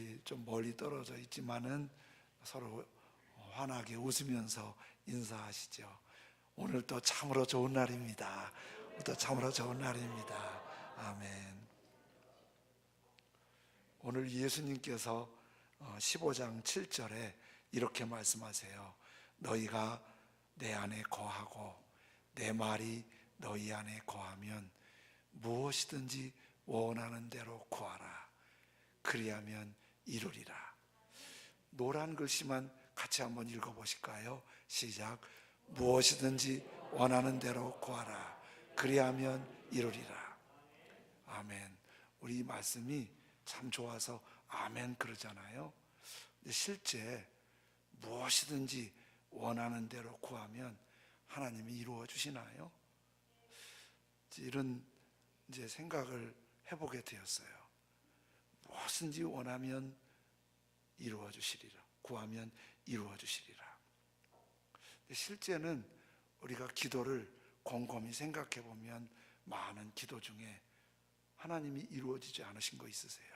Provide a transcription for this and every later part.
우리 좀 멀리 떨어져 있지만은 서로 환하게 웃으면서 인사하시죠. 오늘 또 참으로 좋은 날입니다. 또 참으로 좋은 날입니다. 아멘. 오늘 예수님께서 15장 7절에 이렇게 말씀하세요. 너희가 내 안에 거하고 내 말이 너희 안에 거하면 무엇이든지 원하는 대로 구하라. 그리하면 이루리라. 노란 글씨만 같이 한번 읽어보실까요? 시작. 무엇이든지 원하는 대로 구하라. 그리하면 이루리라. 아멘. 우리 이 말씀이 참 좋아서 아멘 그러잖아요. 근데 실제 무엇이든지 원하는 대로 구하면 하나님이 이루어 주시나요? 이런 이제 생각을 해보게 되었어요. 무엇인지 원하면 이루어 주시리라. 구하면 이루어 주시리라. 실제는 우리가 기도를 곰곰이 생각해 보면 많은 기도 중에 하나님이 이루어지지 않으신 거 있으세요?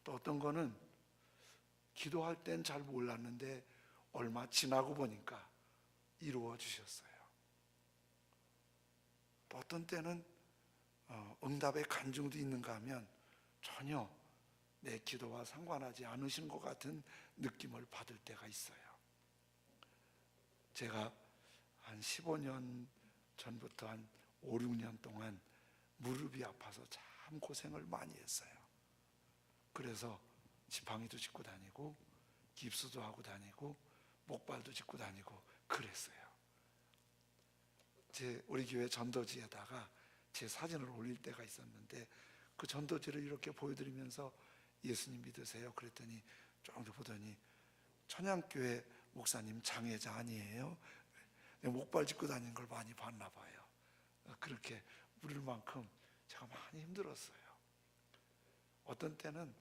또 어떤 거는 기도할 땐 잘 몰랐는데 얼마 지나고 보니까 이루어 주셨어요. 또 어떤 때는 응답의 간증도 있는가 하면 전혀 내 기도와 상관하지 않으신 것 같은 느낌을 받을 때가 있어요. 제가 한 15년 전부터 한 5, 6년 동안 무릎이 아파서 참 고생을 많이 했어요. 그래서 지팡이도 짚고 다니고 깁스도 하고 다니고 목발도 짚고 다니고 그랬어요. 우리 교회 전도지에다가 제 사진을 올릴 때가 있었는데 그 전도지를 이렇게 보여드리면서 예수님 믿으세요? 그랬더니 좀 더 보더니 천양교회 목사님 장애자 아니에요? 목발 짚고 다니는 걸 많이 봤나 봐요. 그렇게 부를 만큼 제가 많이 힘들었어요. 어떤 때는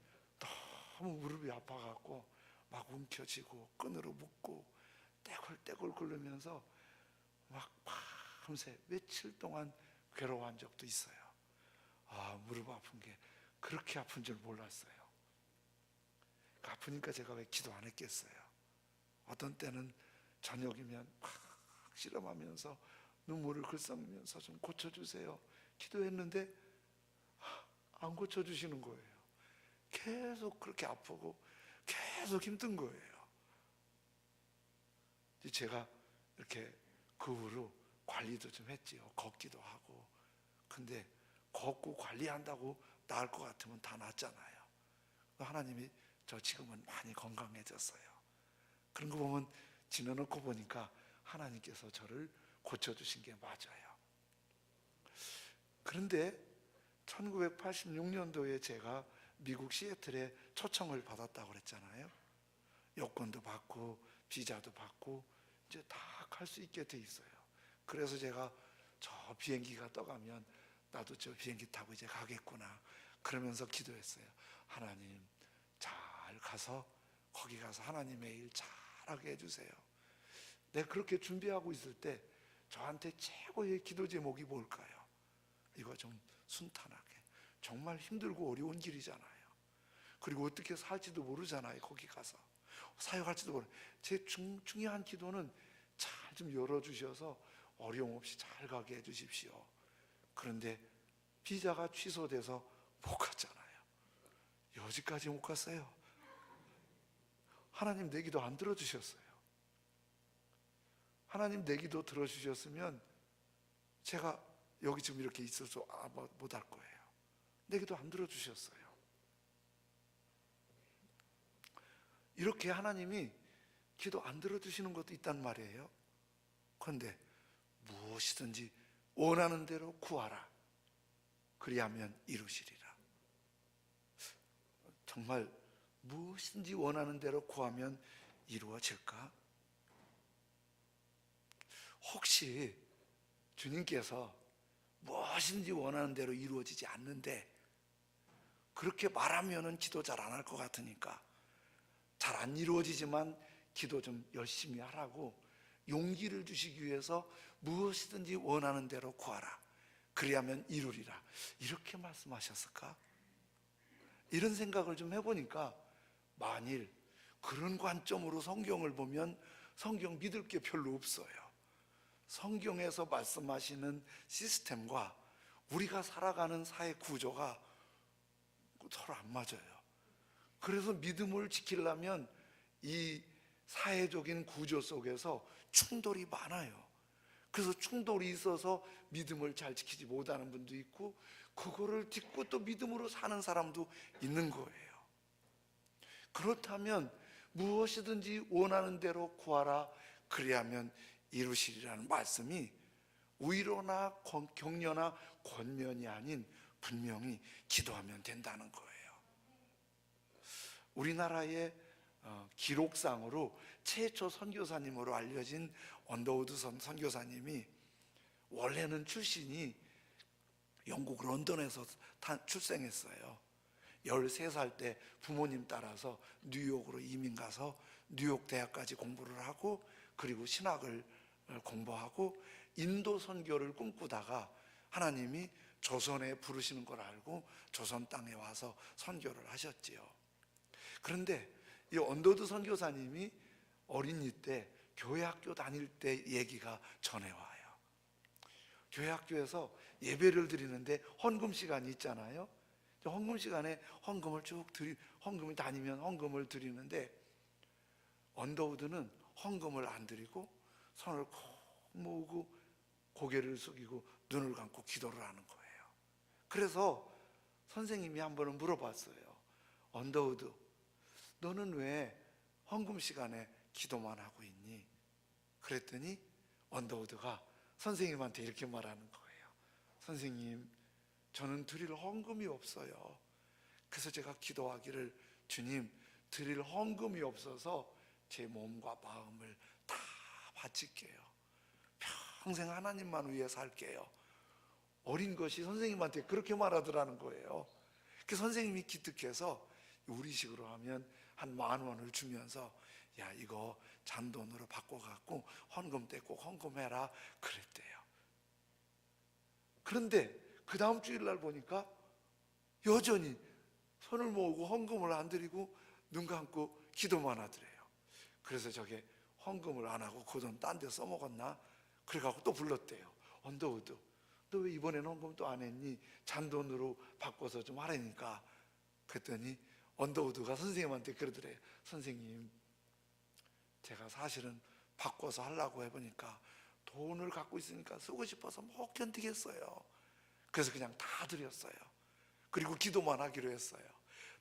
너무 무릎이 아파갖고 막 움켜쥐고 끈으로 묶고 떼굴떼굴 굴르면서 막 밤새 며칠 동안 괴로워한 적도 있어요. 무릎 아픈 게 그렇게 아픈 줄 몰랐어요. 아프니까 제가 왜 기도 안 했겠어요? 어떤 때는 저녁이면 막 씨름하면서 눈물을 글썽이면서 좀 고쳐주세요 기도했는데 안 고쳐주시는 거예요. 계속 그렇게 아프고 계속 힘든 거예요. 제가 이렇게 그 후로 관리도 좀 했지요. 걷기도 하고. 근데 걷고 관리한다고 나을 것 같으면 다 낫잖아요. 하나님이 저 지금은 많이 건강해졌어요. 그런 거 보면 지내놓고 보니까 하나님께서 저를 고쳐주신 게 맞아요. 그런데 1986년도에 제가 미국 시애틀에 초청을 받았다고 그랬잖아요. 여권도 받고 비자도 받고 이제 다 갈 수 있게 돼 있어요. 그래서 제가 저 비행기가 떠가면 나도 저 비행기 타고 이제 가겠구나 그러면서 기도했어요. 하나님 잘 가서 거기 가서 하나님의 일 잘하게 해주세요. 내가 그렇게 준비하고 있을 때 저한테 최고의 기도 제목이 뭘까요? 이거 좀 순탄하게. 정말 힘들고 어려운 길이잖아요. 그리고 어떻게 살지도 모르잖아요. 거기 가서 사역할지도 모르. 제 중요한 기도는 잘 좀 열어주셔서 어려움 없이 잘 가게 해주십시오. 그런데 비자가 취소돼서 못 갔잖아요. 여기까지 못 갔어요. 하나님 내 기도 안 들어주셨어요. 하나님 내 기도 들어주셨으면 제가 여기 지금 이렇게 있어서 못 할 거예요. 내 기도 안 들어주셨어요. 이렇게 하나님이 기도 안 들어주시는 것도 있단 말이에요. 그런데 무엇이든지 원하는 대로 구하라. 그리하면 이루시리라. 정말 무엇이든지 원하는 대로 구하면 이루어질까? 혹시 주님께서 무엇인지 원하는 대로 이루어지지 않는데 그렇게 말하면은 기도 잘 안 할 것 같으니까 잘 안 이루어지지만 기도 좀 열심히 하라고 용기를 주시기 위해서 무엇이든지 원하는 대로 구하라. 그리하면 이루리라. 이렇게 말씀하셨을까? 이런 생각을 좀 해보니까 만일 그런 관점으로 성경을 보면 성경 믿을 게 별로 없어요. 성경에서 말씀하시는 시스템과 우리가 살아가는 사회 구조가 서로 안 맞아요. 그래서 믿음을 지키려면 이 사회적인 구조 속에서 충돌이 많아요. 그래서 충돌이 있어서 믿음을 잘 지키지 못하는 분도 있고, 그거를 딛고 또 믿음으로 사는 사람도 있는 거예요. 그렇다면 무엇이든지 원하는 대로 구하라 그리하면 이루시리라는 말씀이 위로나 격려나 권면이 아닌 분명히 기도하면 된다는 거예요. 우리나라의 기록상으로 최초 선교사님으로 알려진 언더우드 선교사님이 원래는 출신이 영국 런던에서 출생했어요. 13살 때 부모님 따라서 뉴욕으로 이민 가서 뉴욕 대학까지 공부를 하고, 그리고 신학을 공부하고 인도 선교를 꿈꾸다가 하나님이 조선에 부르시는 걸 알고 조선 땅에 와서 선교를 하셨지요. 그런데 이 언더우드 선교사님이 어린이 때 교회 학교 다닐 때 얘기가 전해와요. 교회 학교에서 예배를 드리는데 헌금 시간이 있잖아요. 헌금 시간에 헌금을 다니면 헌금을 드리는데, 언더우드는 헌금을 안 드리고 손을 콕 모으고 고개를 숙이고 눈을 감고 기도를 하는 거예요. 그래서 선생님이 한 번은 물어봤어요. 언더우드, 너는 왜 헌금 시간에 기도만 하고 있니? 그랬더니 언더우드가 선생님한테 이렇게 말하는 거예요. 선생님, 저는 드릴 헌금이 없어요. 그래서 제가 기도하기를, 주님, 드릴 헌금이 없어서 제 몸과 마음을 다 바칠게요. 평생 하나님만 위해 살게요. 어린 것이 선생님한테 그렇게 말하더라는 거예요. 그 선생님이 기특해서 우리식으로 하면 한 10,000원을 주면서, 야, 이거 잔돈으로 바꿔갖고 헌금 때 꼭 헌금해라 그랬대요. 그런데 그 다음 주일날 보니까 여전히 손을 모으고 헌금을 안 드리고 눈 감고 기도만 하더래요. 그래서 저게 헌금을 안 하고 그 돈 딴 데 써먹었나? 그래갖고 또 불렀대요. 언더우드, 너 왜 이번에는 헌금 또 안 했니? 잔돈으로 바꿔서 좀 하라니까. 그랬더니 언더우드가 선생님한테 그러더래요. 선생님, 제가 사실은 바꿔서 하려고 해보니까 돈을 갖고 있으니까 쓰고 싶어서 못 견디겠어요. 그래서 그냥 다 드렸어요. 그리고 기도만 하기로 했어요.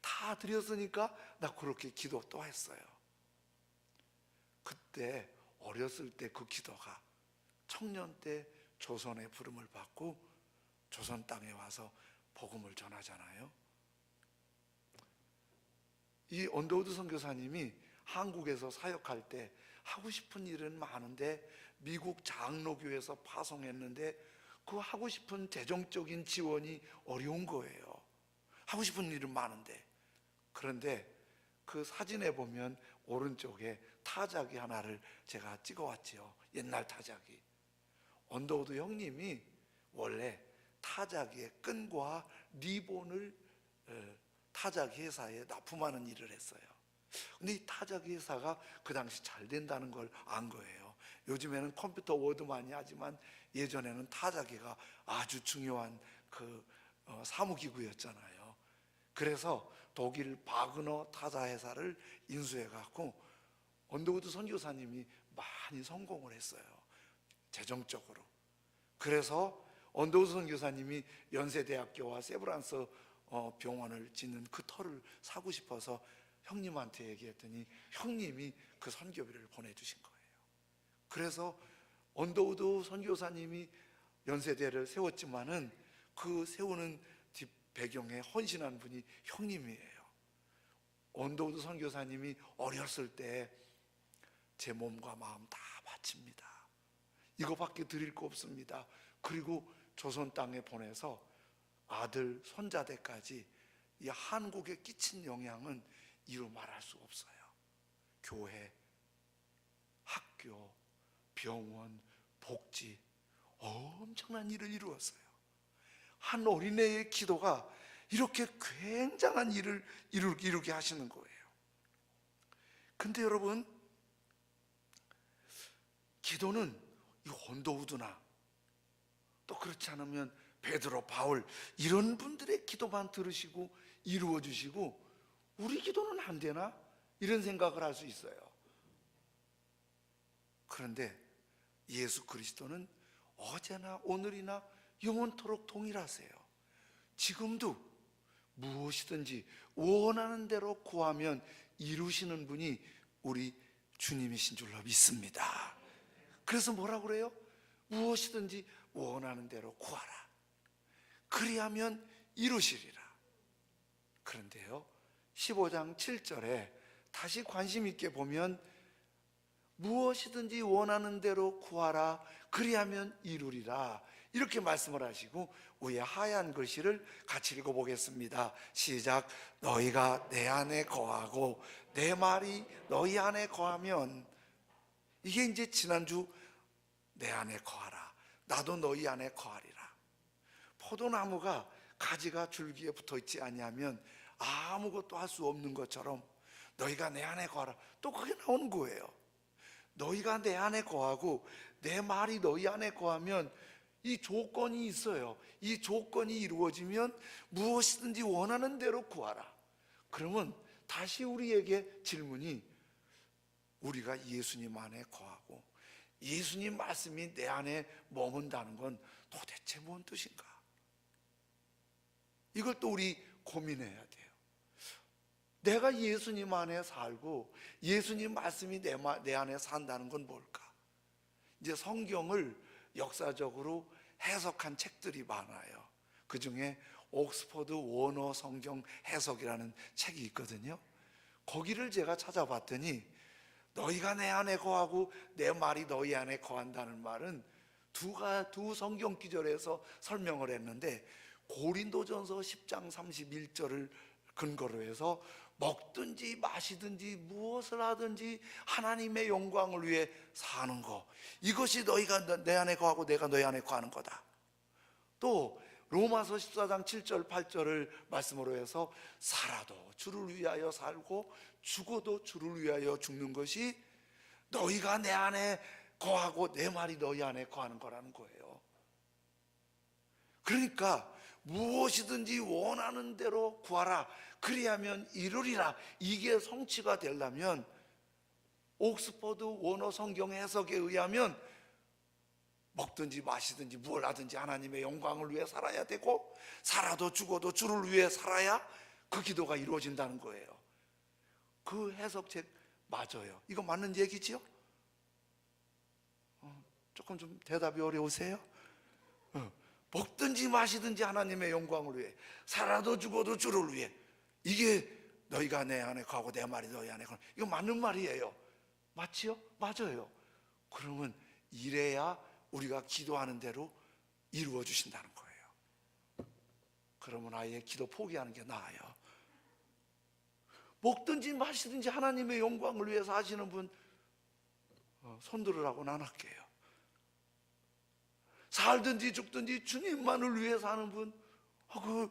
다 드렸으니까 나 그렇게 기도 또 했어요. 그때 어렸을 때 그 기도가 청년 때 조선의 부름을 받고 조선 땅에 와서 복음을 전하잖아요. 이 언더우드 선교사님이 한국에서 사역할 때 하고 싶은 일은 많은데 미국 장로교에서 파송했는데 그 하고 싶은 재정적인 지원이 어려운 거예요. 하고 싶은 일은 많은데. 그런데 그 사진에 보면 오른쪽에 타자기 하나를 제가 찍어왔지요. 옛날 타자기. 언더우드 형님이 원래 타자기의 끈과 리본을 타자기 회사에 납품하는 일을 했어요. 근데 이 타자기 회사가 그 당시 잘 된다는 걸 안 거예요. 요즘에는 컴퓨터 워드 많이 하지만 예전에는 타자기가 아주 중요한 그 사무기구였잖아요. 그래서 독일 바그너 타자 회사를 인수해 갖고 언더우드 선교사님이 많이 성공을 했어요. 재정적으로. 그래서 언더우드 선교사님이 연세대학교와 세브란스 병원을 짓는 그 터를 사고 싶어서 형님한테 얘기했더니 형님이 그 선교비를 보내주신 거예요. 그래서 언더우드 선교사님이 연세대를 세웠지만은 그 세우는 뒷 배경에 헌신한 분이 형님이에요. 언더우드 선교사님이 어렸을 때 제 몸과 마음 다 바칩니다. 이거밖에 드릴 거 없습니다. 그리고 조선 땅에 보내서 아들, 손자대까지 이 한국에 끼친 영향은 이루 말할 수 없어요. 교회, 학교, 병원, 복지, 엄청난 일을 이루었어요. 한 어린애의 기도가 이렇게 굉장한 일을 이루게 하시는 거예요. 근데 여러분, 기도는 이 온도우드나 또 그렇지 않으면 베드로, 바울 이런 분들의 기도만 들으시고 이루어 주시고 우리 기도는 안 되나? 이런 생각을 할 수 있어요. 그런데 예수 그리스도는 어제나 오늘이나 영원토록 동일하세요. 지금도 무엇이든지 원하는 대로 구하면 이루시는 분이 우리 주님이신 줄로 믿습니다. 그래서 뭐라고 그래요? 무엇이든지 원하는 대로 구하라. 그리하면 이루시리라. 그런데요, 15장 7절에 다시 관심 있게 보면 무엇이든지 원하는 대로 구하라. 그리하면 이루리라. 이렇게 말씀을 하시고 위에 하얀 글씨를 같이 읽어보겠습니다. 시작. 너희가 내 안에 거하고 내 말이 너희 안에 거하면, 이게 이제 지난주 내 안에 거하라, 나도 너희 안에 거하리라. 포도나무가 가지가 줄기에 붙어 있지 아니하면 아무것도 할 수 없는 것처럼 너희가 내 안에 거하라, 또 그게 나오는 거예요. 너희가 내 안에 거하고 내 말이 너희 안에 거하면 이 조건이 있어요. 이 조건이 이루어지면 무엇이든지 원하는 대로 구하라. 그러면 다시 우리에게 질문이, 우리가 예수님 안에 거하고 예수님 말씀이 내 안에 머문다는 건 도대체 뭔 뜻인가? 이걸 또 우리 고민해야 돼요. 내가 예수님 안에 살고 예수님 말씀이 내 안에 산다는 건 뭘까? 이제 성경을 역사적으로 해석한 책들이 많아요. 그 중에 옥스퍼드 원어 성경 해석이라는 책이 있거든요. 거기를 제가 찾아봤더니 너희가 내 안에 거하고 내 말이 너희 안에 거한다는 말은 두 성경 기절에서 설명을 했는데, 고린도전서 10장 31절을 근거로 해서 먹든지 마시든지 무엇을 하든지 하나님의 영광을 위해 사는 거, 이것이 너희가 내 안에 거하고 내가 너희 안에 거하는 거다. 또 로마서 14장 7절 8절을 말씀으로 해서 살아도 주를 위하여 살고 죽어도 주를 위하여 죽는 것이 너희가 내 안에 거하고 내 말이 너희 안에 거하는 거라는 거예요. 그러니까 무엇이든지 원하는 대로 구하라. 그리하면 이루리라. 이게 성취가 되려면 옥스퍼드 원어 성경 해석에 의하면 먹든지 마시든지 무엇을 하든지 하나님의 영광을 위해 살아야 되고, 살아도 죽어도 주를 위해 살아야 그 기도가 이루어진다는 거예요. 그 해석책 맞아요. 이거 맞는 얘기지요? 조금 좀 대답이 어려우세요? 먹든지 마시든지 하나님의 영광을 위해, 살아도 죽어도 주를 위해, 이게 너희가 내 안에 거하고 내 말이 너희 안에 거하는, 이거 맞는 말이에요. 맞지요? 맞아요. 그러면 이래야 우리가 기도하는 대로 이루어 주신다는 거예요. 그러면 아예 기도 포기하는 게 나아요. 먹든지 마시든지 하나님의 영광을 위해서 하시는 분 손 들으라고는 안 할게요. 살든지 죽든지 주님만을 위해 사는 분, 아이고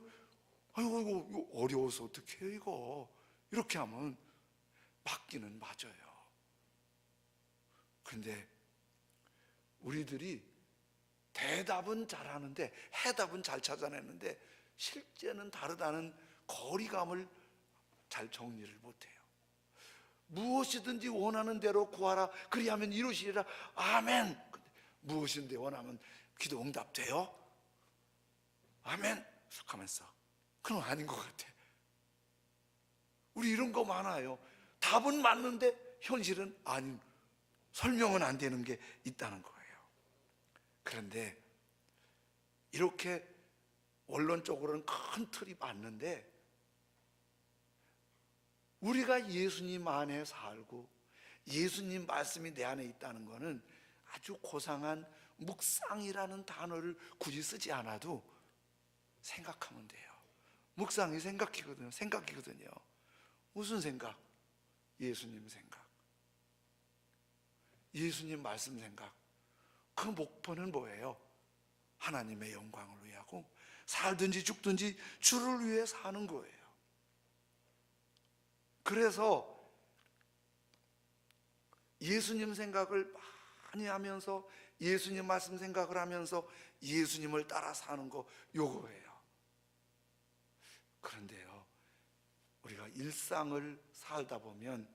이거 어려워서 어떻게 해요 이거, 이렇게 하면 맞기는 맞아요. 근데 우리들이 대답은 잘하는데 해답은 잘 찾아내는데 실제는 다르다는 거리감을 잘 정리를 못해요. 무엇이든지 원하는 대로 구하라. 그리하면 이루시리라. 아멘. 무엇인데 원하면 기도 응답돼요? 아멘. 하면서 그럼 아닌 것 같아. 우리 이런 거 많아요. 답은 맞는데 현실은 아닌, 설명은 안 되는 게 있다는 거예요. 그런데 이렇게 원론적으로는 큰 틀이 맞는데, 우리가 예수님 안에 살고 예수님 말씀이 내 안에 있다는 것은 아주 고상한 묵상이라는 단어를 굳이 쓰지 않아도 생각하면 돼요. 묵상이 생각이거든요. 무슨 생각? 예수님 생각, 예수님 말씀 생각. 그 목표는 뭐예요? 하나님의 영광을 위하고 살든지 죽든지 주를 위해 사는 거예요. 그래서 예수님 생각을 많이 하면서 예수님 말씀 생각을 하면서 예수님을 따라 사는 거 요거예요. 그런데요, 우리가 일상을 살다 보면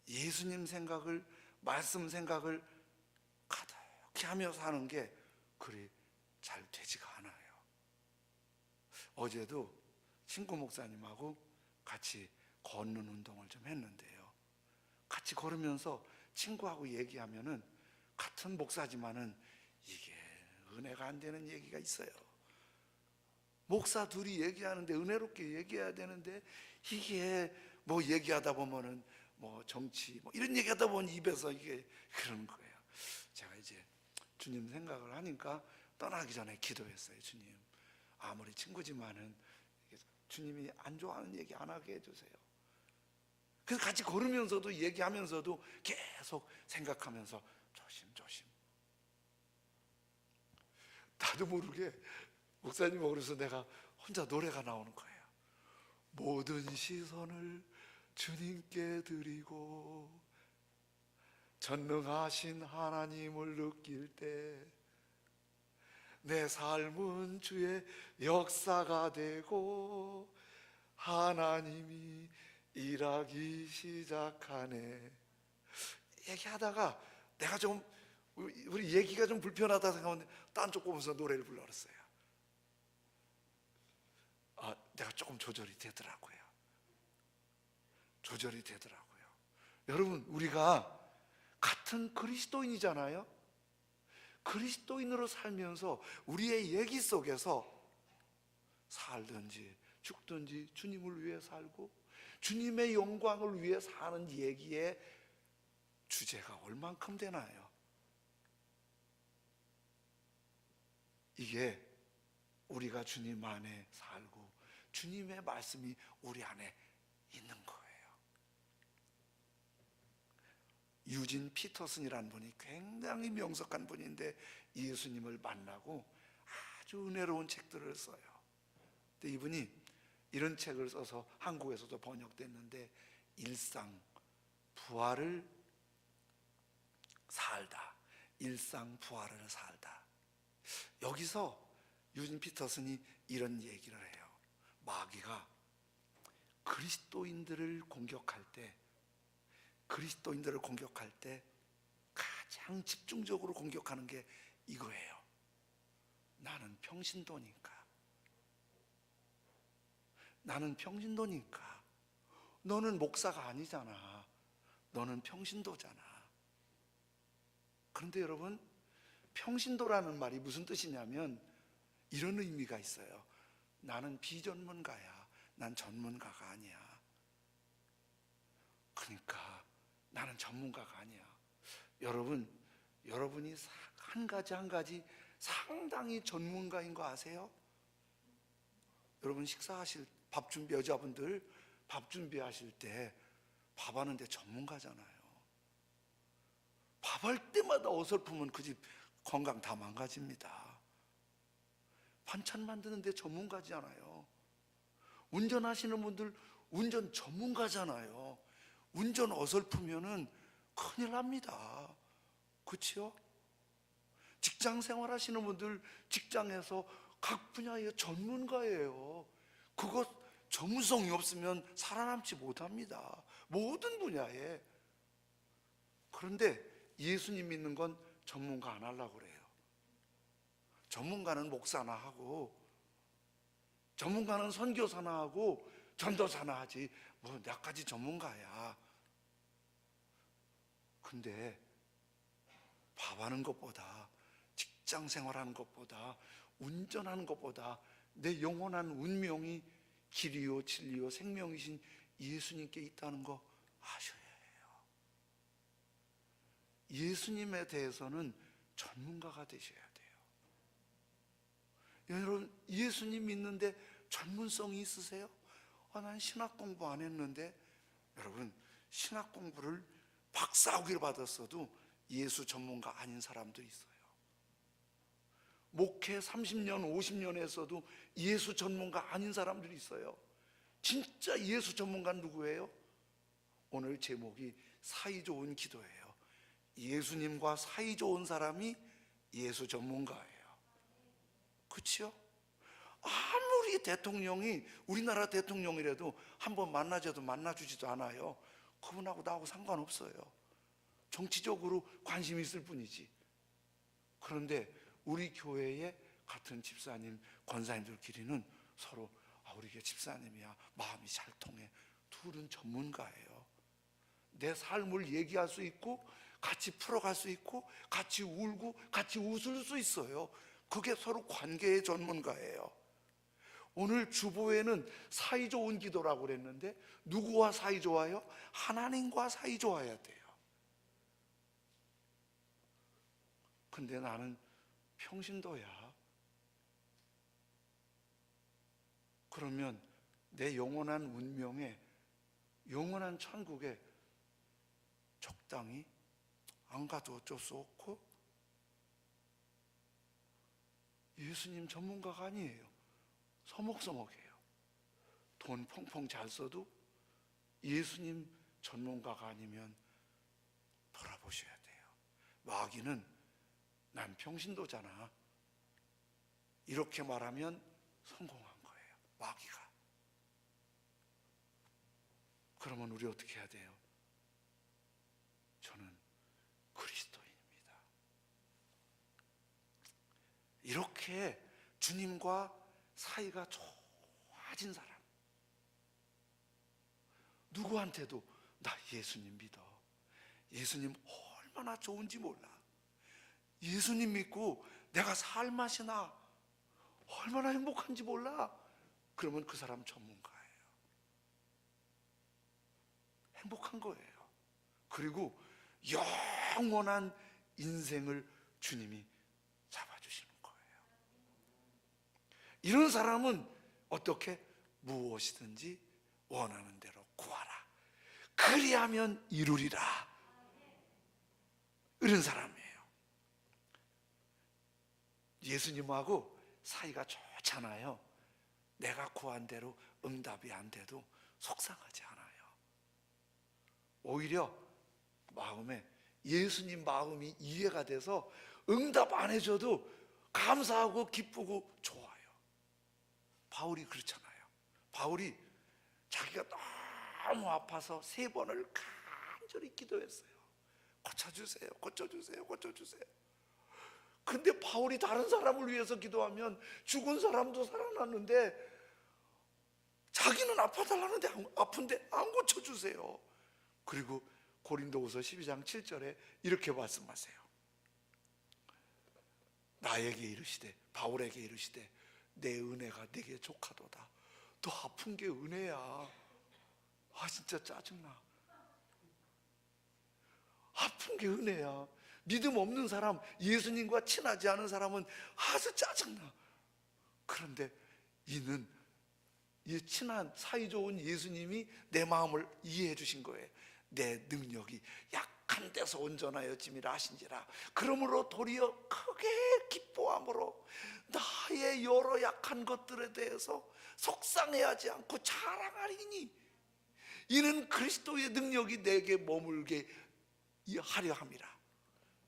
예수님 생각을, 말씀 생각을 가득히 하며 사는 게 그리 잘 되지가 않아요. 어제도 친구 목사님하고 같이 걷는 운동을 좀 했는데요, 같이 걸으면서 친구하고 얘기하면은 같은 목사지만은 이게 은혜가 안 되는 얘기가 있어요. 목사 둘이 얘기하는데 은혜롭게 얘기해야 되는데 이게 뭐 얘기하다 보면은 뭐 정치 뭐 이런 얘기하다 보면 입에서 이게 그러는 거예요. 제가 이제 주님 생각을 하니까 떠나기 전에 기도했어요. 주님, 아무리 친구지만은 주님이 안 좋아하는 얘기 안 하게 해주세요. 그래서 같이 걸으면서도 얘기하면서도 계속 생각하면서 조심. 나도 모르게 목사님 오면서 내가 혼자 노래가 나오는 거예요. 모든 시선을 주님께 드리고 전능하신 하나님을 느낄 때 내 삶은 주의 역사가 되고 하나님이 일하기 시작하네. 얘기하다가 내가 좀 우리 얘기가 좀 불편하다 생각하는데 딴 쪽 보면서 노래를 불러버렸어요. 내가 조금 조절이 되더라고요. 여러분, 우리가 같은 그리스도인이잖아요. 그리스도인으로 살면서 우리의 얘기 속에서 살든지 죽든지 주님을 위해 살고 주님의 영광을 위해 사는 얘기의 주제가 얼만큼 되나요? 이게 우리가 주님 안에 살고 주님의 말씀이 우리 안에 있는 거예요. 유진 피터슨이라는 분이 굉장히 명석한 분인데 예수님을 만나고 아주 은혜로운 책들을 써요. 근데 이분이 이런 책을 써서 한국에서도 번역됐는데, 일상 부활을 살다, 일상 부활을 살다. 여기서 유진 피터슨이 이런 얘기를 해요. 마귀가 그리스도인들을 공격할 때 가장 집중적으로 공격하는 게 이거예요. 나는 평신도니까. 너는 목사가 아니잖아. 너는 평신도잖아. 그런데 여러분, 평신도라는 말이 무슨 뜻이냐면 이런 의미가 있어요. 나는 비전문가야. 난 전문가가 아니야. 그러니까 나는 전문가가 아니야. 여러분이 한 가지 상당히 전문가인 거 아세요? 여러분 밥 준비, 여자분들 밥 준비하실 때 밥 하는데 전문가잖아요. 밥할 때마다 어설프면 그 집 건강 다 망가집니다. 반찬 만드는데 전문가잖아요. 운전하시는 분들 운전 전문가잖아요. 운전 어설프면은 큰일 납니다. 그렇죠? 직장 생활하시는 분들 직장에서 각 분야의 전문가예요. 그것 전문성이 없으면 살아남지 못합니다. 모든 분야에. 그런데 예수님 믿는 건 전문가 안 하려고 그래요. 전문가는 목사나 하고, 전문가는 선교사나 하고, 전도사나 하지 뭐 나까지 전문가야. 근데 밥하는 것보다, 직장 생활하는 것보다, 운전하는 것보다 내 영원한 운명이 길이요 진리요 생명이신 예수님께 있다는 거 아셔야 해요. 예수님에 대해서는 전문가가 되셔야 돼요. 여러분, 예수님 믿는데 전문성이 있으세요? 난 신학 공부 안 했는데. 여러분, 신학 공부를 박사학위를 받았어도 예수 전문가 아닌 사람도 있어요. 목회 30년, 50년 했어도 예수 전문가 아닌 사람들이 있어요. 진짜 예수 전문가는 누구예요? 오늘 제목이 사이 좋은 기도예요. 예수님과 사이 좋은 사람이 예수 전문가예요. 그렇죠? 아무리 대통령이 우리나라 대통령이라도 한번 만나줘도 만나주지도 않아요. 그분하고 나하고 상관없어요. 정치적으로 관심 있을 뿐이지. 그런데 우리 교회의 같은 집사님, 권사님들끼리는 서로 우리 교회 집사님이야, 마음이 잘 통해. 둘은 전문가예요. 내 삶을 얘기할 수 있고 같이 풀어갈 수 있고 같이 울고 같이 웃을 수 있어요. 그게 서로 관계의 전문가예요. 오늘 주보에는 사이 좋은 기도라고 그랬는데 누구와 사이 좋아요? 하나님과 사이 좋아야 돼요. 근데 나는 평신도야. 그러면 내 영원한 운명에, 영원한 천국에 적당히 안 가도 어쩔 수 없고, 예수님 전문가가 아니에요. 서먹서먹해요. 돈 펑펑 잘 써도 예수님 전문가가 아니면 돌아보셔야 돼요. 마귀는 난 평신도잖아, 이렇게 말하면 성공한 거예요, 마귀가. 그러면 우리 어떻게 해야 돼요? 저는 그리스도인입니다. 이렇게 주님과 사이가 좋아진 사람, 누구한테도 나 예수님 믿어, 예수님 얼마나 좋은지 몰라, 예수님 믿고 내가 살 맛이 나, 얼마나 행복한지 몰라, 그러면 그 사람 전문가예요. 행복한 거예요. 그리고 영원한 인생을 주님이 잡아주시는 거예요. 이런 사람은 어떻게? 무엇이든지 원하는 대로 구하라, 그리하면 이루리라. 이런 사람이에요. 예수님하고 사이가 좋잖아요. 내가 구한 대로 응답이 안 돼도 속상하지 않아요. 오히려 마음에 예수님 마음이 이해가 돼서 응답 안 해줘도 감사하고 기쁘고 좋아요. 바울이 그렇잖아요. 바울이 자기가 너무 아파서 3번을 간절히 기도했어요. 고쳐주세요, 고쳐주세요, 고쳐주세요. 근데 바울이 다른 사람을 위해서 기도하면 죽은 사람도 살아났는데 자기는 아파달라는데 아픈데 안 고쳐주세요. 그리고 고린도후서 12장 7절에 이렇게 말씀하세요. 나에게 이르시되, 바울에게 이르시되, 내 은혜가 네게 족하도다. 너 아픈 게 은혜야. 진짜 짜증나. 아픈 게 은혜야. 믿음 없는 사람, 예수님과 친하지 않은 사람은 아주 짜증나. 그런데 이는 이 친한 사이 좋은 예수님이 내 마음을 이해해 주신 거예요. 내 능력이 약한 데서 온전하여짐이라 하신지라. 그러므로 도리어 크게 기뻐함으로 나의 여러 약한 것들에 대해서 속상해하지 않고 자랑하리니 이는 그리스도의 능력이 내게 머물게 하려 함이라.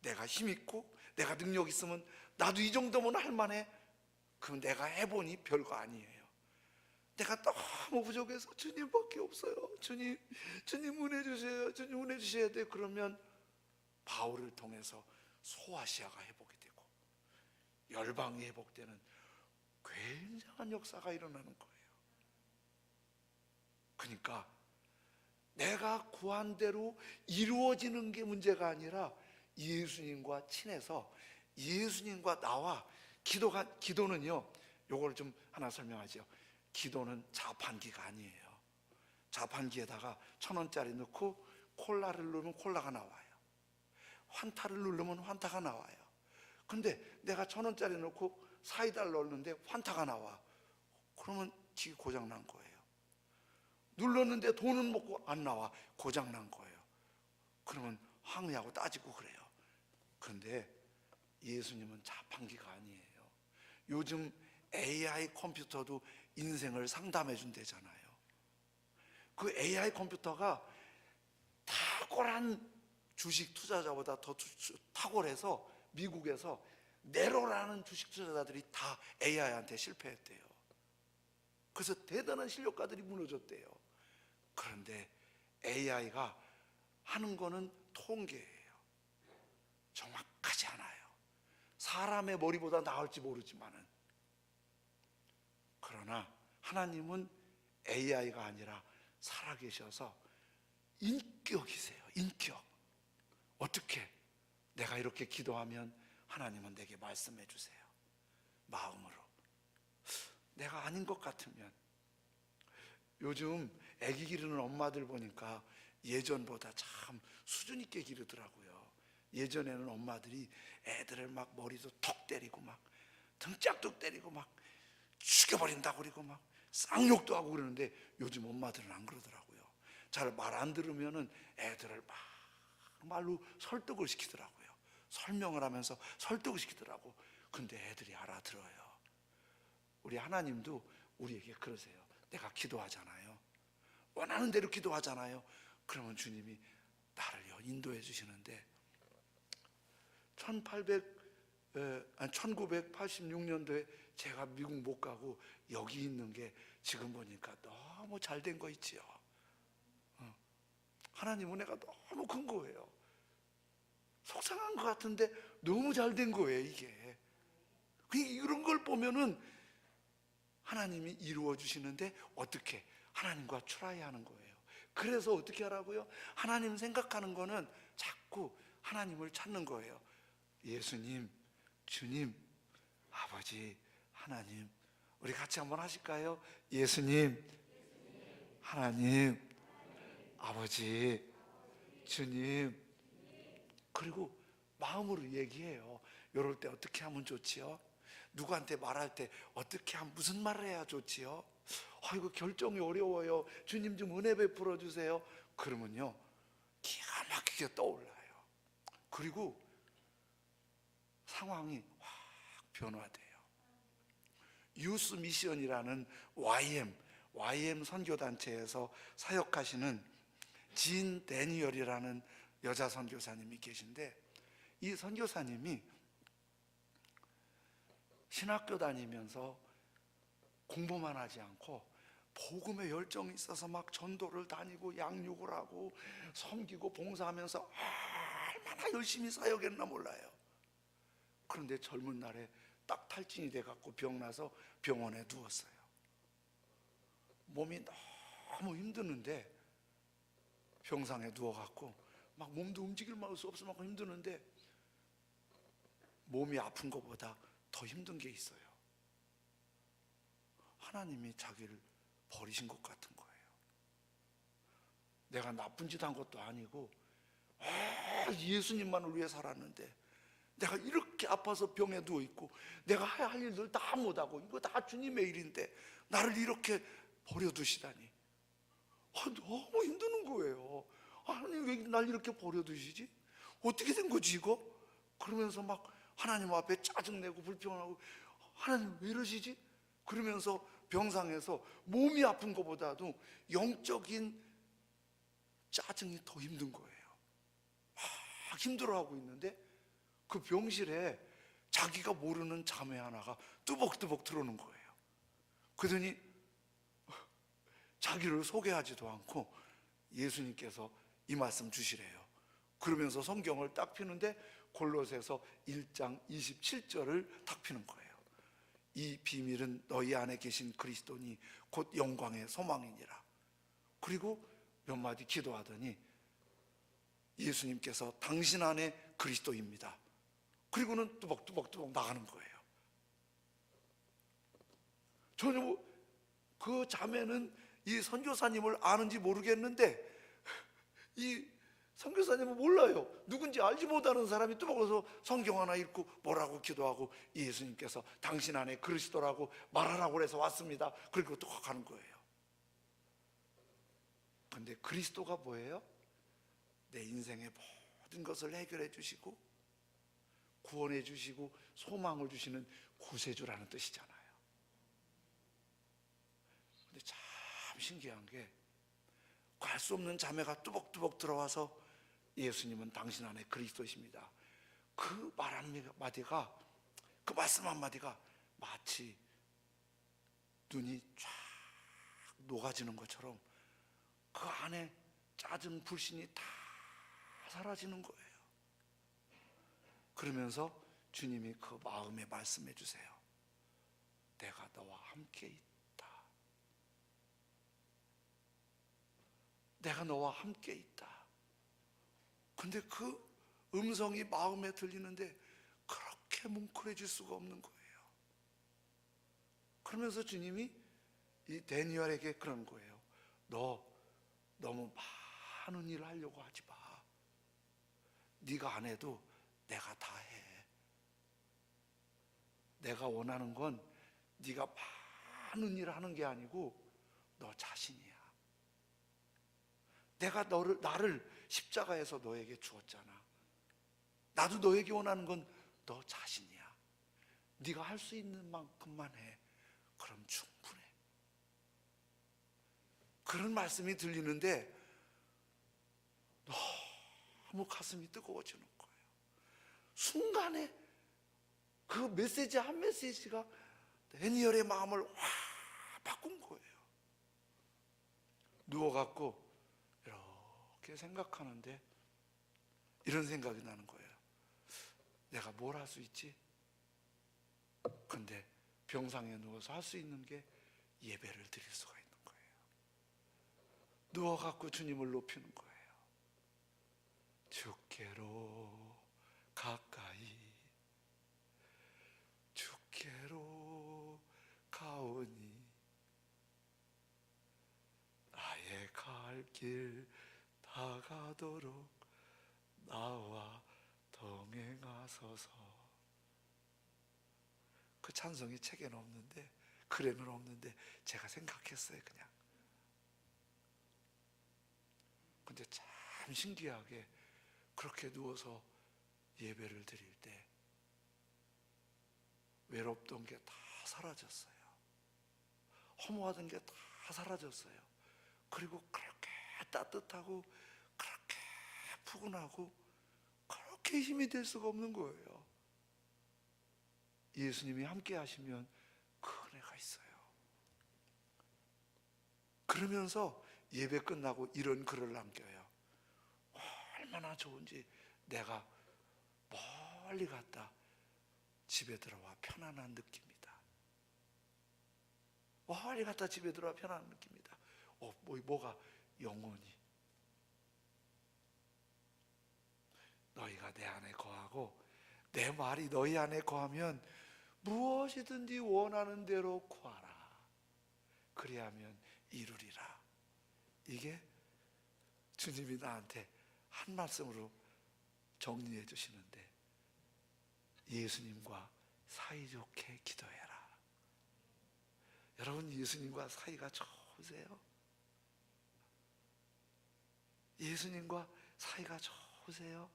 내가 힘있고 내가 능력 있으면 나도 이 정도면 할만해. 그럼 내가 해보니 별거 아니에요. 내가 너무 부족해서 주님밖에 없어요. 주님 은혜 주세요. 주님 은혜 주셔야 돼. 그러면 바울을 통해서 소아시아가 회복이 되고 열방이 회복되는 굉장한 역사가 일어나는 거예요. 그러니까 내가 구한 대로 이루어지는 게 문제가 아니라 예수님과 친해서 예수님과 나와 기도는요, 요걸 좀 하나 설명하죠. 기도는 자판기가 아니에요. 자판기에다가 1,000원짜리 넣고 콜라를 넣으면 콜라가 나와요. 환타를 누르면 환타가 나와요. 근데 내가 1,000원짜리 넣고 사이다를 넣었는데 환타가 나와. 그러면 기계 고장 난 거예요. 눌렀는데 돈은 먹고 안 나와. 고장 난 거예요. 그러면 항의하고 따지고 그래요. 그런데 예수님은 자판기가 아니에요. 요즘 AI 컴퓨터도 인생을 상담해 준대잖아요. 그 AI 컴퓨터가 탁월한 주식 투자자보다 더 탁월해서 미국에서 네로라는 주식 투자자들이 다 AI한테 실패했대요. 그래서 대단한 실력가들이 무너졌대요. 그런데 AI가 하는 거는 통계예요. 정확하지 않아요. 사람의 머리보다 나을지 모르지만은, 그러나 하나님은 AI가 아니라 살아계셔서 인격이세요. 인격. 어떻게? 내가 이렇게 기도하면 하나님은 내게 말씀해 주세요. 마음으로. 내가 아닌 것 같으면. 요즘 아기 기르는 엄마들 보니까 예전보다 참 수준 있게 기르더라고요. 예전에는 엄마들이 애들을 막 머리도 톡 때리고 막 등짝도 때리고 막 죽여버린다고 그러고 막 쌍욕도 하고 그러는데 요즘 엄마들은 안 그러더라고요. 잘 말 안 들으면은 애들을 막 말로 설득을 시키더라고요. 설명을 하면서 설득을 시키더라고. 근데 애들이 알아들어요. 우리 하나님도 우리에게 그러세요. 내가 기도하잖아요. 원하는 대로 기도하잖아요. 그러면 주님이 나를요 인도해 주시는데, 1986년도에 제가 미국 못 가고 여기 있는 게 지금 보니까 너무 잘 된 거 있지요. 하나님 은혜가 너무 큰 거예요. 속상한 것 같은데 너무 잘 된 거예요 이게. 이런 걸 보면은 하나님이 이루어 주시는데 어떻게? 하나님과 트라이하는 거예요. 그래서 어떻게 하라고요? 하나님 생각하는 거는 자꾸 하나님을 찾는 거예요. 예수님, 주님, 아버지, 하나님. 우리 같이 한번 하실까요? 예수님, 하나님, 아버지, 주님. 그리고 마음으로 얘기해요. 이럴 때 어떻게 하면 좋지요? 누구한테 말할 때 어떻게 하면, 무슨 말을 해야 좋지요? 이거 결정이 어려워요. 주님 좀 은혜 베풀어 주세요. 그러면요 기가 막히게 떠올라요. 그리고 상황이 확 변화돼요. 유스 미션이라는 YM 선교단체에서 사역하시는 진 데니얼이라는 여자 선교사님이 계신데, 이 선교사님이 신학교 다니면서 공부만 하지 않고 복음에 열정이 있어서 막 전도를 다니고 양육을 하고 섬기고 봉사하면서 얼마나 열심히 사역했나 몰라요. 그런데 젊은 날에 딱 탈진이 돼갖고 병나서 병원에 누웠어요. 몸이 너무 힘드는데, 병상에 누워갖고 막 몸도 움직일 수 없을 만큼 힘드는데, 몸이 아픈 것보다 더 힘든 게 있어요. 하나님이 자기를 버리신 것 같은 거예요. 내가 나쁜 짓 한 것도 아니고 예수님만을 위해 살았는데 내가 이렇게 아파서 병에 누워있고 내가 해야 할 일들 다 못하고 이거 다 주님의 일인데 나를 이렇게 버려두시다니 너무 힘드는 거예요. 하나님 왜 날 이렇게 버려두시지? 어떻게 된 거지 이거? 그러면서 막 하나님 앞에 짜증내고 불평하고 하나님 왜 이러시지? 그러면서 병상에서 몸이 아픈 것보다도 영적인 짜증이 더 힘든 거예요. 막 힘들어하고 있는데 그 병실에 자기가 모르는 자매 하나가 뚜벅뚜벅 들어오는 거예요. 그러더니 자기를 소개하지도 않고 예수님께서 이 말씀 주시래요. 그러면서 성경을 딱 펴는데 골로새서 1장 27절을 딱 펴는 거예요. 이 비밀은 너희 안에 계신 그리스도니 곧 영광의 소망이니라. 그리고 몇 마디 기도하더니 예수님께서 당신 안에 그리스도입니다. 그리고는 뚜벅뚜벅 나가는 거예요. 저는 그 자매는 이 선교사님을 아는지 모르겠는데 이 선교사님은 몰라요. 누군지 알지 못하는 사람이 뚜벅어서 성경 하나 읽고 뭐라고 기도하고 예수님께서 당신 안에 그리스도라고 말하라고 해서 왔습니다. 그리고 또 가는 거예요. 그런데 그리스도가 뭐예요? 내 인생의 모든 것을 해결해 주시고 구원해 주시고 소망을 주시는 구세주라는 뜻이잖아요. 근데 참 신기한 게 갈 수 없는 자매가 뚜벅뚜벅 들어와서 예수님은 당신 안에 그리스도십니다. 그 말 한마디가, 그 말씀 한마디가 마치 눈이 쫙 녹아지는 것처럼 그 안에 짜증, 불신이 다 사라지는 거예요. 그러면서 주님이 그 마음에 말씀해 주세요. 내가 너와 함께 있다. 내가 너와 함께 있다. 근데 그 음성이 마음에 들리는데 그렇게 뭉클해질 수가 없는 거예요. 그러면서 주님이 이 다니엘에게 그런 거예요. 너 너무 많은 일을 하려고 하지 마. 네가 안 해도 내가 다 해. 내가 원하는 건 네가 많은 일을 하는 게 아니고 너 자신이야. 내가 나를 십자가에서 너에게 주었잖아. 나도 너에게 원하는 건 너 자신이야. 네가 할 수 있는 만큼만 해. 그럼 충분해. 그런 말씀이 들리는데 너무 가슴이 뜨거워지는 거예요. 순간에 그 메시지 한 메시지가 다니엘의 마음을 확 바꾼 거예요. 누워갖고 이렇게 생각하는데 이런 생각이 나는 거예요. 내가 뭘 할 수 있지? 근데 병상에 누워서 할 수 있는 게 예배를 드릴 수가 있는 거예요. 누워갖고 주님을 높이는 거예요. 주께로 가까이 주께로 가오니 나의 갈 길 다가도록 나와 동행하소서. 그 찬송이 책에는 없는데, 글에는 없는데 제가 생각했어요. 그냥. 근데 참 신기하게 그렇게 누워서 예배를 드릴 때 외롭던 게 다 사라졌어요. 허무하던 게 다 사라졌어요. 그리고 그렇게 따뜻하고 그렇게 푸근하고 그렇게 힘이 될 수가 없는 거예요. 예수님이 함께 하시면 그 은혜가 있어요. 그러면서 예배 끝나고 이런 글을 남겨요. 얼마나 좋은지 내가 멀리 갔다 집에 들어와 편안한 느낌이다. 멀리 갔다 집에 들어와 편안한 느낌이다. 뭐가 영원히 너희가 내 안에 거하고 내 말이 너희 안에 거하면 무엇이든지 원하는 대로 구하라. 그리하면 이루리라. 이게 주님이 나한테 한 말씀으로 정리해 주시는데, 예수님과 사이좋게 기도해라. 여러분, 예수님과 사이가 좋으세요? 예수님과 사이가 좋으세요?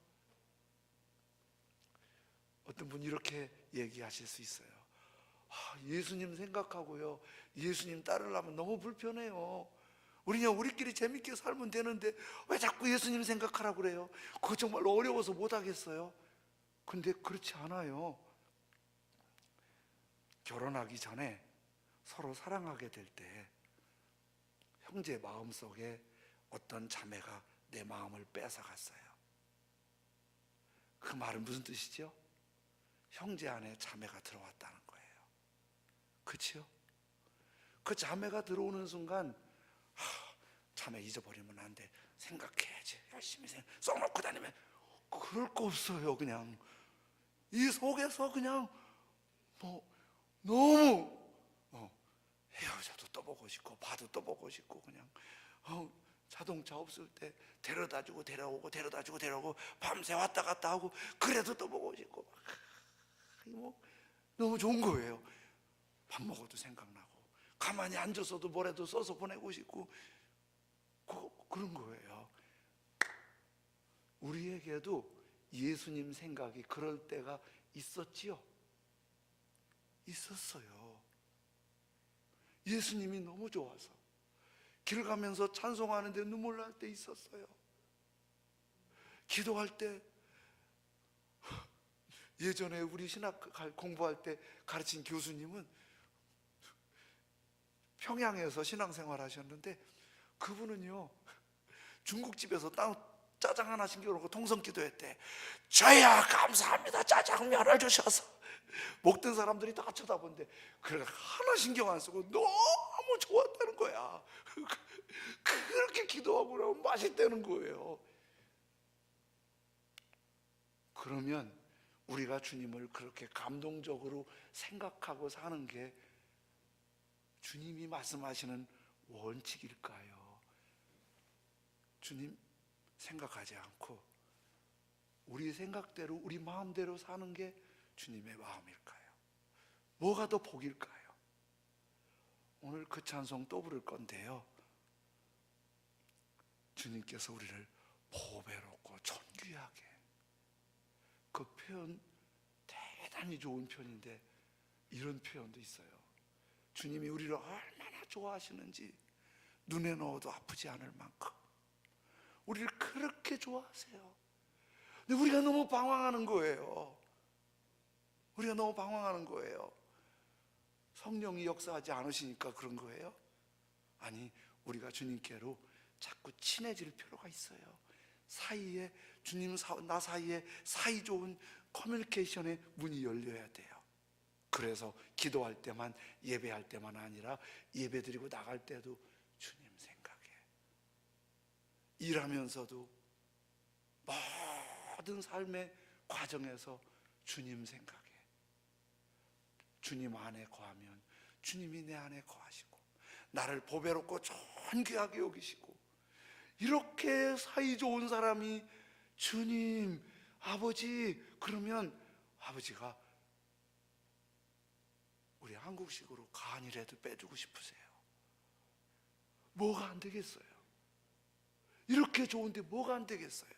어떤 분이 이렇게 얘기하실 수 있어요. 예수님 생각하고요, 예수님 따르려면 너무 불편해요. 그냥 우리끼리 재밌게 살면 되는데 왜 자꾸 예수님 생각하라고 그래요? 그거 정말 어려워서 못하겠어요. 근데 그렇지 않아요. 결혼하기 전에 서로 사랑하게 될 때 형제 마음속에 어떤 자매가 내 마음을 뺏어갔어요. 그 말은 무슨 뜻이죠? 형제 안에 자매가 들어왔다는 거예요. 그렇죠? 그 자매가 들어오는 순간 자매 잊어버리면 안 돼. 생각해야지. 열심히 써놓고 다니면 그럴 거 없어요. 그냥 이 속에서 그냥 너무 헤어져도 떠보고 싶고 봐도 떠보고 싶고 그냥 자동차 없을 때 데려다주고 데려오고 데려다주고 데려오고 밤새 왔다 갔다 하고 그래도 떠보고 싶고 너무 좋은 거예요. 밥 먹어도 생각나고 가만히 앉아서도 뭐라도 써서 보내고 싶고 그런 거예요. 우리에게도 예수님 생각이 그럴 때가 있었지요? 있었어요. 예수님이 너무 좋아서 길 가면서 찬송하는데 눈물 날 때 있었어요. 기도할 때, 예전에 우리 신학 공부할 때 가르친 교수님은 평양에서 신앙생활 하셨는데, 그분은요 중국집에서 짜장 하나 시켜놓고 통성기도 했대. 저야 감사합니다, 짜장면을 주셔서. 먹던 사람들이 다 쳐다본대. 그래 하나 신경 안 쓰고 너무 좋았다는 거야. 그렇게 기도하고 나면 맛있다는 거예요. 그러면 우리가 주님을 그렇게 감동적으로 생각하고 사는 게 주님이 말씀하시는 원칙일까요? 주님 생각하지 않고 우리 생각대로, 우리 마음대로 사는 게 주님의 마음일까요? 뭐가 더 복일까요? 오늘 그 찬송 또 부를 건데요, 주님께서 우리를 보배롭고 존귀하게, 그 표현 대단히 좋은 표현인데 이런 표현도 있어요. 주님이 우리를 얼마나 좋아하시는지 눈에 넣어도 아프지 않을 만큼 우리를 그렇게 좋아하세요. 근데 우리가 너무 방황하는 거예요. 우리가 너무 방황하는 거예요. 성령이 역사하지 않으시니까 그런 거예요? 아니, 우리가 주님께로 자꾸 친해질 필요가 있어요. 사이에, 주님 나 사이에 사이 좋은 커뮤니케이션의 문이 열려야 돼요. 그래서 기도할 때만, 예배할 때만 아니라 예배 드리고 나갈 때도 주님 생각해, 일하면서도 모든 삶의 과정에서 주님 생각해. 주님 안에 거하면 주님이 내 안에 거하시고 나를 보배롭고 존귀하게 여기시고, 이렇게 사이 좋은 사람이 주님, 아버지, 그러면 아버지가 우리 한국식으로 간이라도 빼주고 싶으세요. 뭐가 안 되겠어요? 이렇게 좋은데 뭐가 안 되겠어요?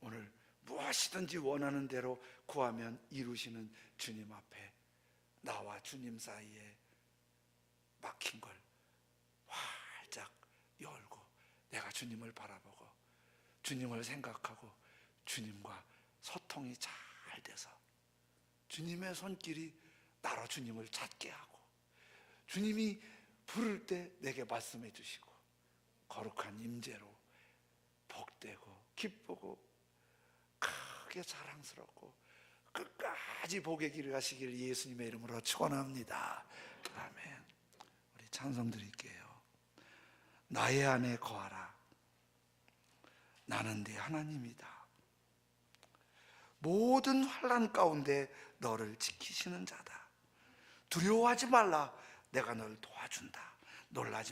오늘 무엇이든지 원하는 대로 구하면 이루시는 주님 앞에 나와 주님 사이에 막힌 걸 활짝 열고 내가 주님을 바라보고 주님을 생각하고 주님과 소통이 잘 돼서 주님의 손길이 나로 주님을 찾게 하고, 주님이 부를 때 내게 말씀해 주시고, 거룩한 임재로 복되고 기쁘고 크게 자랑스럽고 끝까지 복의 길을 가시길 예수님의 이름으로 축원합니다. 아멘. 우리 찬송 드릴게요. 나의 안에 거하라. 나는 네 하나님이다. 모든 환난 가운데 너를 지키시는 자다. 두려워하지 말라. 내가 널 도와준다. 놀라지